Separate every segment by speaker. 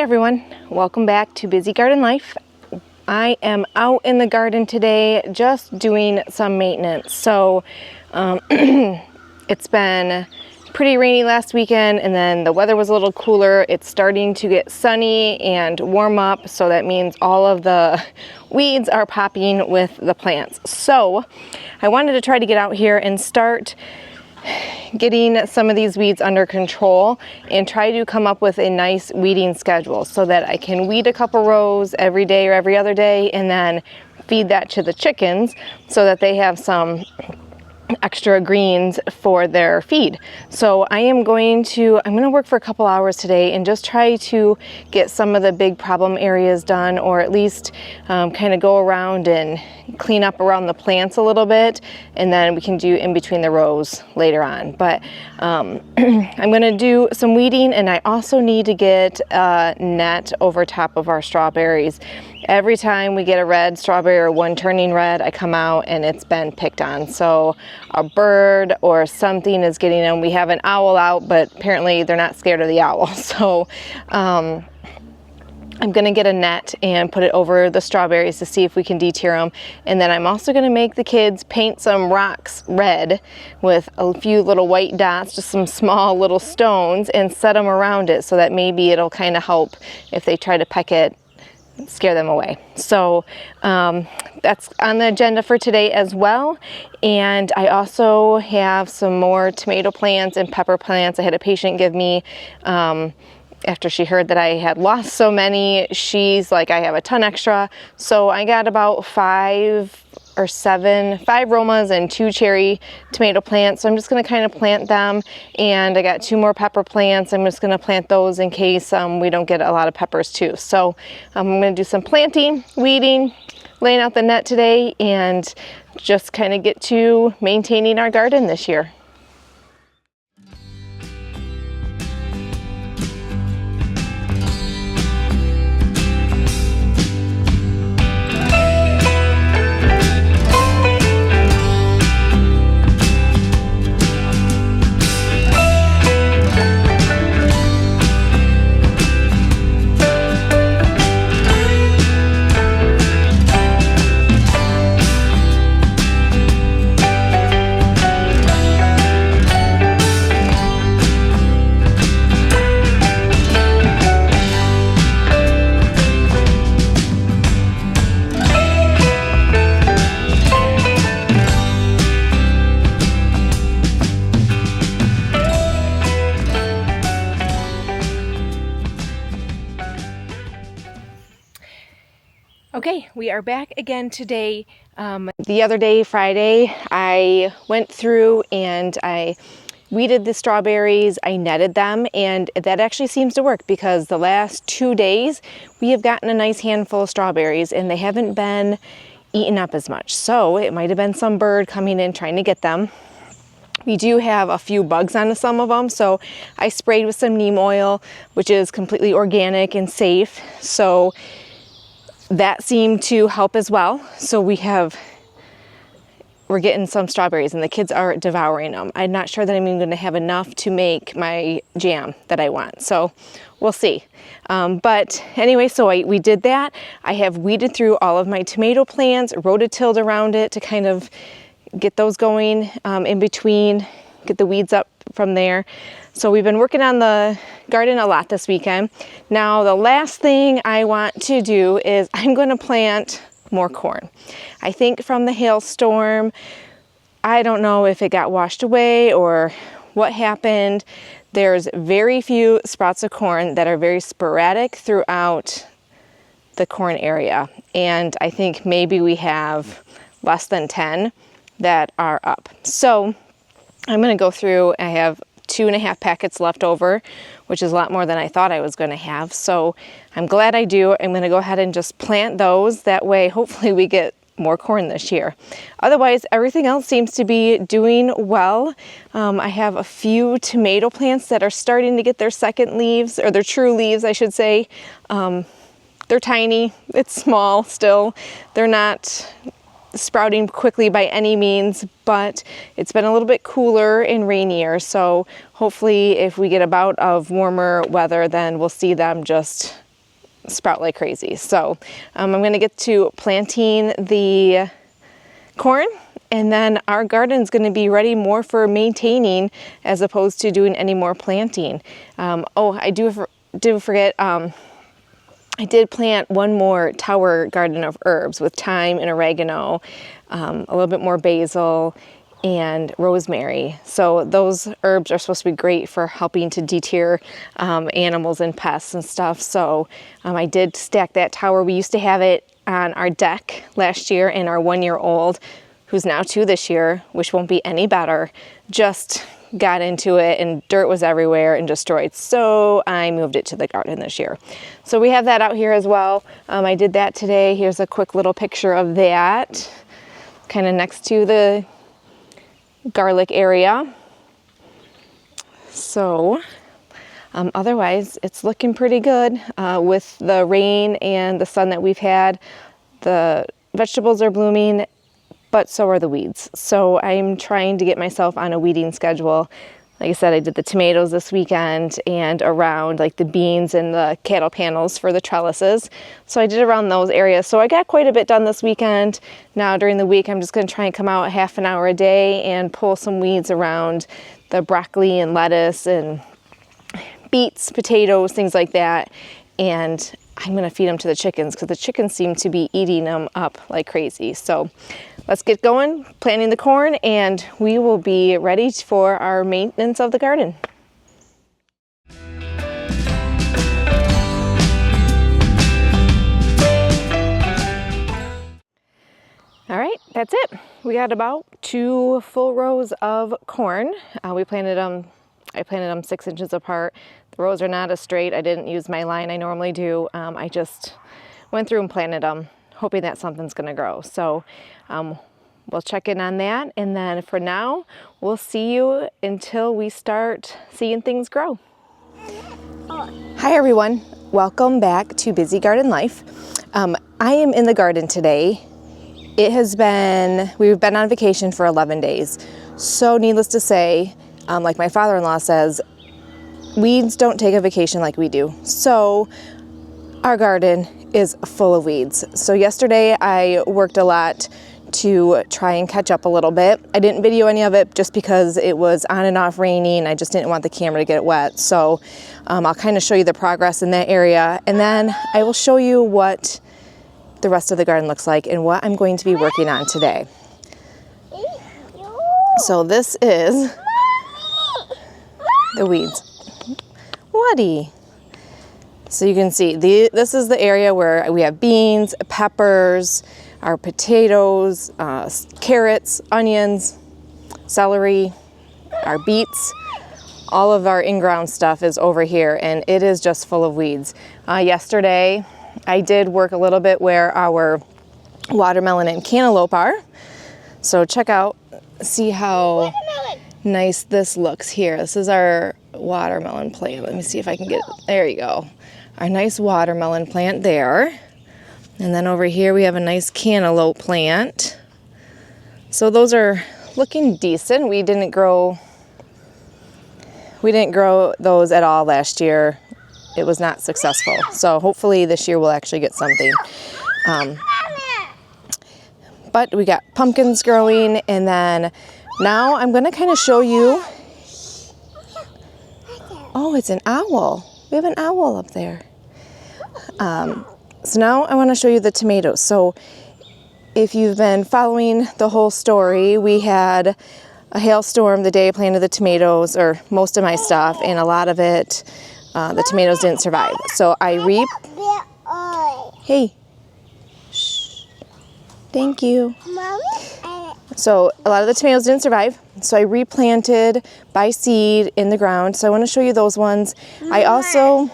Speaker 1: everyone, welcome back to Busy Garden Life. I am out in the garden today just doing some maintenance. So it's been pretty rainy last weekend, and then the weather was a little cooler. It's starting to get sunny and warm up, so that means all of the weeds are popping with the plants. So I wanted to try to get out here and start getting some of these weeds under control and try to come up with a nice weeding schedule so that I can weed a couple rows every day or every other day and then feed that to the chickens so that they have some extra greens for their feed. So I'm going to work for a couple hours today and just try to get some of the big problem areas done, or at least kind of go around and clean up around the plants a little bit, and then we can do in between the rows later on. But I'm going to do some weeding, and I also need to get a net over top of our strawberries. Every time we get a red strawberry or one turning red, I come out and it's been picked on. So a bird or something is getting them. We have an owl out, but apparently they're not scared of the owl. So I'm going to get a net and put it over the strawberries to see if we can deter them. And then I'm also going to make the kids paint some rocks red with a few little white dots, just some small little stones, and set them around it so that maybe it'll kind of help if they try to peck it, scare them away. So that's on the agenda for today as well. And I also have some more tomato plants and pepper plants. I had a patient give me, after she heard that I had lost so many, she's like, I have a ton extra. So I got about 5 Romas and 2 cherry tomato plants. So I'm just going to kind of plant them, and I got 2 more pepper plants. I'm just going to plant those in case we don't get a lot of peppers too. So I'm going to do some planting, weeding, laying out the net today, and just kind of get to maintaining our garden this year. Okay, we are back again today. The other day, Friday, I went through and I weeded the strawberries, I netted them, and that actually seems to work because the last 2 days we have gotten a nice handful of strawberries and they haven't been eaten up as much. So it might have been some bird coming in trying to get them. We do have a few bugs on some of them, so I sprayed with some neem oil, which is completely organic and safe. So that seemed to help as well. So we're getting some strawberries and the kids are devouring them. I'm not sure that I'm even going to have enough to make my jam that I want. So we'll see. But anyway, so we did that. I have weeded through all of my tomato plants, rototilled around it to kind of get those going in between, get the weeds up from there. So we've been working on the garden a lot this weekend. Now the last thing I want to do is I'm going to plant more corn. I think from the hailstorm, I don't know if it got washed away or what happened. There's very few sprouts of corn that are very sporadic throughout the corn area. And I think maybe we have less than 10 that are up. So I'm going to go through. I have 2.5 packets left over, which is a lot more than I thought I was going to have. So I'm glad I do. I'm going to go ahead and just plant those. That way, hopefully we get more corn this year. Otherwise, everything else seems to be doing well. I have a few tomato plants that are starting to get their second leaves, or their true leaves, I should say. They're tiny. It's small still. They're not sprouting quickly by any means, but it's been a little bit cooler and rainier, so hopefully if we get a bout of warmer weather, then we'll see them just sprout like crazy. So I'm going to get to planting the corn, and then our garden is going to be ready more for maintaining as opposed to doing any more planting. I do forget, I did plant one more tower garden of herbs with thyme and oregano, a little bit more basil and rosemary. So those herbs are supposed to be great for helping to deter animals and pests and stuff. So I did stack that tower. We used to have it on our deck last year, and our 1-year-old, who's now 2 this year, which won't be any better, just got into it and dirt was everywhere and destroyed. So I moved it to the garden this year. So we have that out here as well. I did that today. Here's a quick little picture of that, kind of next to the garlic area. So otherwise it's looking pretty good with the rain and the sun that we've had. The vegetables are blooming, but so are the weeds. So I'm trying to get myself on a weeding schedule. Like I said, I did the tomatoes this weekend and around like the beans and the cattle panels for the trellises. So I did around those areas. So I got quite a bit done this weekend. Now during the week, I'm just gonna try and come out half an hour a day and pull some weeds around the broccoli and lettuce and beets, potatoes, things like that. And I'm gonna feed them to the chickens because the chickens seem to be eating them up like crazy. So let's get going, planting the corn, and we will be ready for our maintenance of the garden. All right, that's it. We got about 2 full rows of corn. I planted them 6 inches apart. The rows are not as straight. I didn't use my line I normally do. I just went through and planted them, hoping that something's gonna grow. So we'll check in on that. And then for now, we'll see you until we start seeing things grow. Hi everyone, welcome back to Busy Garden Life. I am in the garden today. We've been on vacation for 11 days. So needless to say, like my father-in-law says, weeds don't take a vacation like we do. So our garden is full of weeds. So yesterday I worked a lot to try and catch up a little bit. I didn't video any of it just because it was on and off raining. I just didn't want the camera to get wet. So I'll kind of show you the progress in that area, and then I will show you what the rest of the garden looks like and what I'm going to be working on today. So this is the weeds. Woody. So you can see this is the area where we have beans, peppers, our potatoes, carrots, onions, celery, our beets. All of our in-ground stuff is over here, and it is just full of weeds. Yesterday I did work a little bit where our watermelon and cantaloupe are. So check out, see how nice this looks here. This is our watermelon plant. Let me see if I can get it. There you go. Our nice watermelon plant there. And then over here we have a nice cantaloupe plant. So those are looking decent. We didn't grow those at all last year. It was not successful. So hopefully this year we'll actually get something. But we got pumpkins growing, and then now I'm going to kind of show you. Oh, it's an owl. We have an owl up there. So now I want to show you the tomatoes. So if you've been following the whole story, we had a hailstorm the day I planted the tomatoes, or most of my stuff, and a lot of it, the tomatoes didn't survive. So Hey. Shh. Thank you. So a lot of the tomatoes didn't survive. So I replanted by seed in the ground. So I want to show you those ones. I also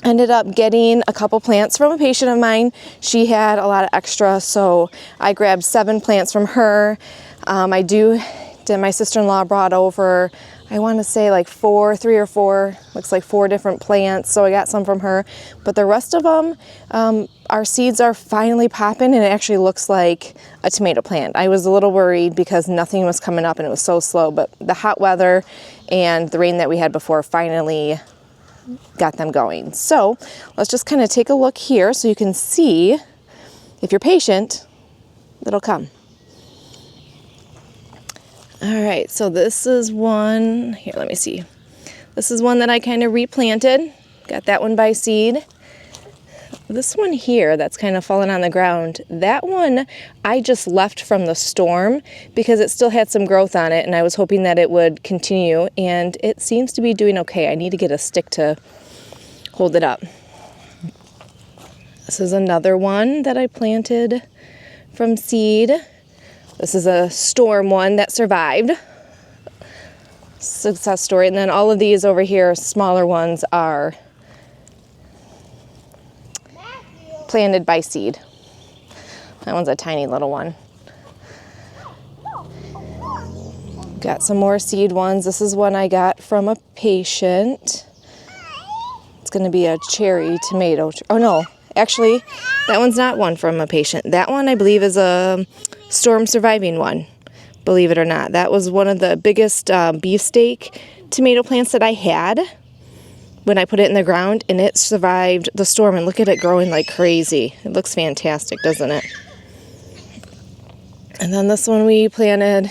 Speaker 1: ended up getting a couple plants from a patient of mine. She had a lot of extra, so I grabbed 7 plants from her. My sister-in-law brought over, I want to say like 3 or 4, looks like 4 different plants. So I got some from her, but the rest of them, our seeds are finally popping, and it actually looks like a tomato plant. I was a little worried because nothing was coming up and it was so slow, but the hot weather and the rain that we had before finally got them going. So let's just kind of take a look here so you can see, if you're patient, it'll come. All right, so this is one, here, let me see. This is one that I kind of replanted. Got that one by seed. This one here that's kind of fallen on the ground, that one I just left from the storm because it still had some growth on it and I was hoping that it would continue, and it seems to be doing okay. I need to get a stick to hold it up. This is another one that I planted from seed. This is a storm one that survived. Success story. And then all of these over here, smaller ones, are planted by seed. That one's a tiny little one. Got some more seed ones. This is one I got from a patient. It's going to be a cherry tomato. Oh no, actually, that one's not one from a patient. That one I believe is a storm surviving one, believe it or not. That was one of the biggest beefsteak tomato plants that I had when I put it in the ground, and it survived the storm, and look at it growing like crazy. It looks fantastic, doesn't it? And then this one we planted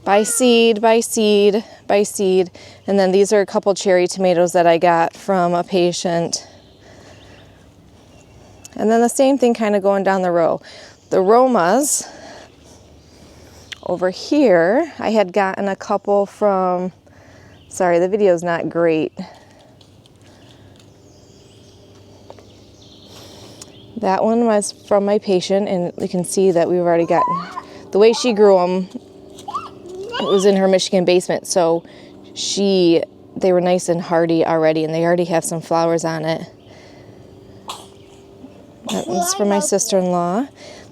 Speaker 1: by seed, by seed, by seed. And then these are a couple cherry tomatoes that I got from a patient. And then the same thing kind of going down the row. The Romas over here, I had gotten a couple from, sorry, the video's not great. That one was from my patient, and you can see that we've already gotten, the way she grew them, it was in her Michigan basement, so they were nice and hardy already, and they already have some flowers on it. That one's from my sister-in-law.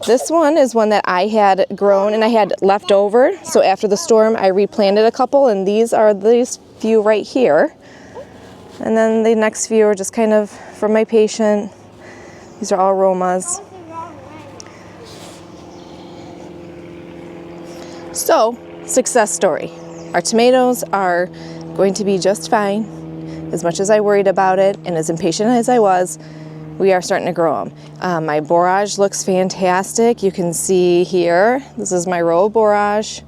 Speaker 1: This one is one that I had grown and I had left over. So after the storm, I replanted a couple, and these are these few right here. And then the next few are just kind of from my patient. These are all Romas. So, success story. Our tomatoes are going to be just fine. As much as I worried about it and as impatient as I was, we are starting to grow them. My borage looks fantastic. You can see here, this is my row of borage.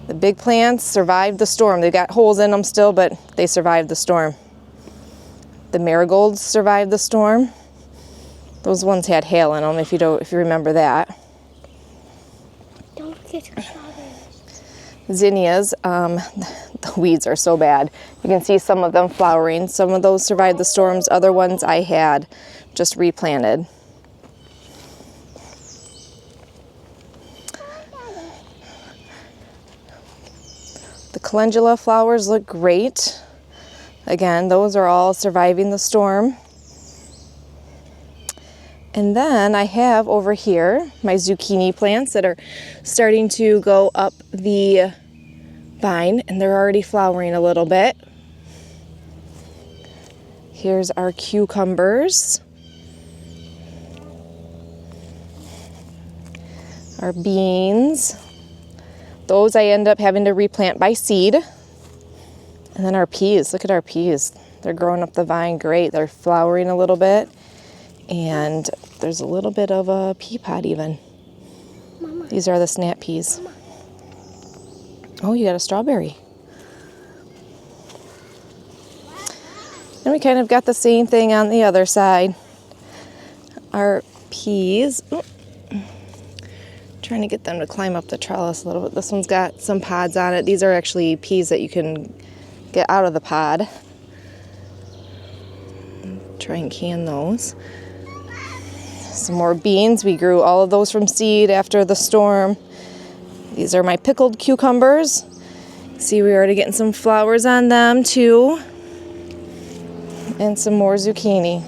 Speaker 1: The big plants survived the storm. They've got holes in them still, but they survived the storm. The marigolds survived the storm. Those ones had hail in them, if you remember that.
Speaker 2: Don't forget to strawberries.
Speaker 1: Zinnias, the weeds are so bad. You can see some of them flowering. Some of those survived the storms. Other ones I had just replanted. The calendula flowers look great. Again, those are all surviving the storm. And then I have over here my zucchini plants that are starting to go up the vine, and they're already flowering a little bit. Here's our cucumbers, our beans. Those I end up having to replant by seed. And then our peas, look at our peas. They're growing up the vine great. They're flowering a little bit. And there's a little bit of a pea pod even.
Speaker 2: Mama.
Speaker 1: These are the snap peas.
Speaker 2: Mama.
Speaker 1: Oh, you got a strawberry. And we kind of got the same thing on the other side. Our peas. Trying to get them to climb up the trellis a little bit. This one's got some pods on it. These are actually peas that you can get out of the pod. Try and can those. Some more beans. We grew all of those from seed after the storm. These are my pickled cucumbers. See, we're already getting some flowers on them too. And some more zucchini.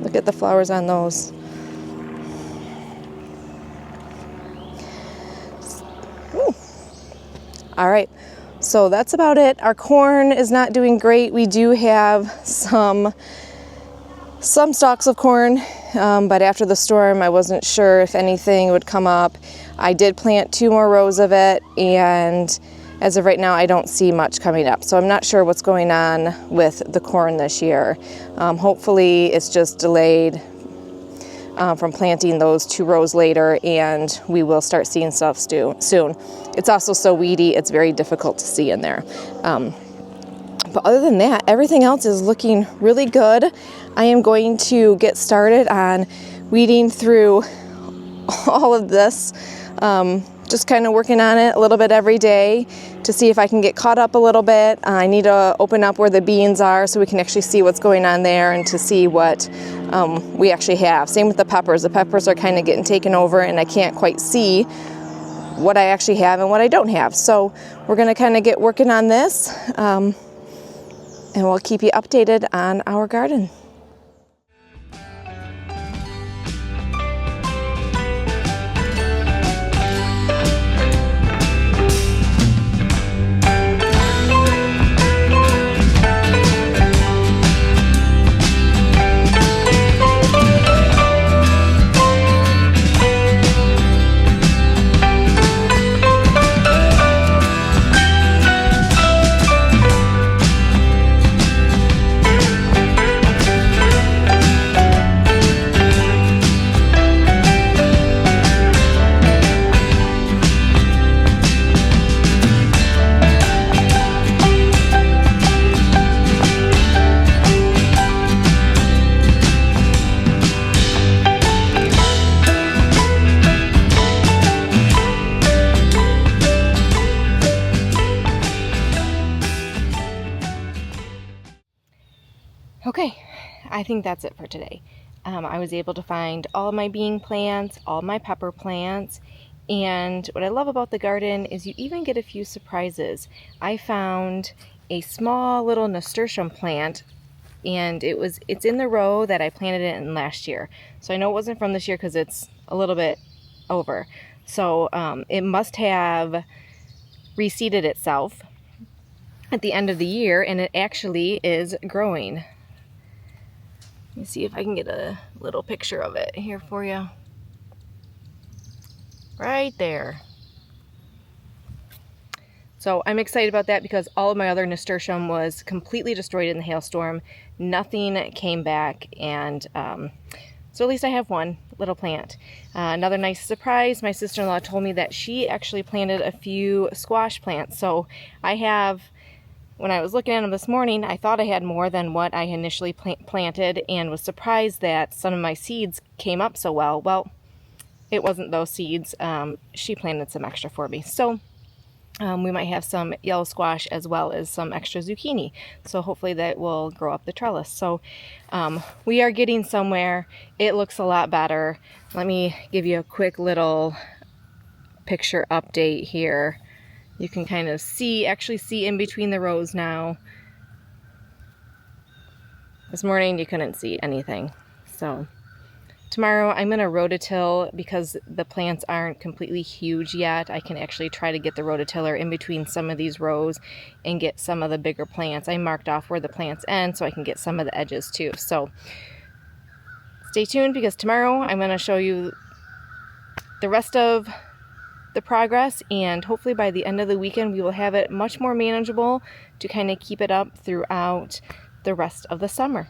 Speaker 1: Look at the flowers on those. Ooh. All right, so that's about it. Our corn is not doing great. We do have some stalks of corn, but after the storm, I wasn't sure if anything would come up. I did plant 2 more rows of it, and as of right now, I don't see much coming up. So I'm not sure what's going on with the corn this year. Hopefully it's just delayed from planting those 2 rows later, and we will start seeing stuff soon. It's also so weedy, it's very difficult to see in there. But other than that, everything else is looking really good. I am going to get started on weeding through all of this, just kind of working on it a little bit every day to see if I can get caught up a little bit. I need to open up where the beans are so we can actually see what's going on there and to see what we actually have. Same with the peppers. The peppers are kind of getting taken over and I can't quite see what I actually have and what I don't have. So we're going to kind of get working on this, and we'll keep you updated on our garden. Okay, I think that's it for today. I was able to find all of my bean plants, all of my pepper plants, and what I love about the garden is you even get a few surprises. I found a small little nasturtium plant, and it's in the row that I planted it in last year. So I know it wasn't from this year because it's a little bit over. So it must have reseeded itself at the end of the year, and it actually is growing. Let me see if I can get a little picture of it here for you. Right there. So I'm excited about that because all of my other nasturtium was completely destroyed in the hailstorm. Nothing came back, and so at least I have one little plant. Another nice surprise, my sister-in-law told me that she actually planted a few squash plants. So I have, when I was looking at them this morning, I thought I had more than what I initially planted and was surprised that some of my seeds came up so well. Well, it wasn't those seeds. She planted some extra for me. So we might have some yellow squash as well as some extra zucchini. So hopefully that will grow up the trellis. So we are getting somewhere. It looks a lot better. Let me give you a quick little picture update here. You can kind of actually see in between the rows now. This morning you couldn't see anything. So tomorrow I'm going to rototill because the plants aren't completely huge yet. I can actually try to get the rototiller in between some of these rows and get some of the bigger plants. I marked off where the plants end so I can get some of the edges too. So stay tuned because tomorrow I'm going to show you the rest of the progress, and hopefully by the end of the weekend we will have it much more manageable to kind of keep it up throughout the rest of the summer.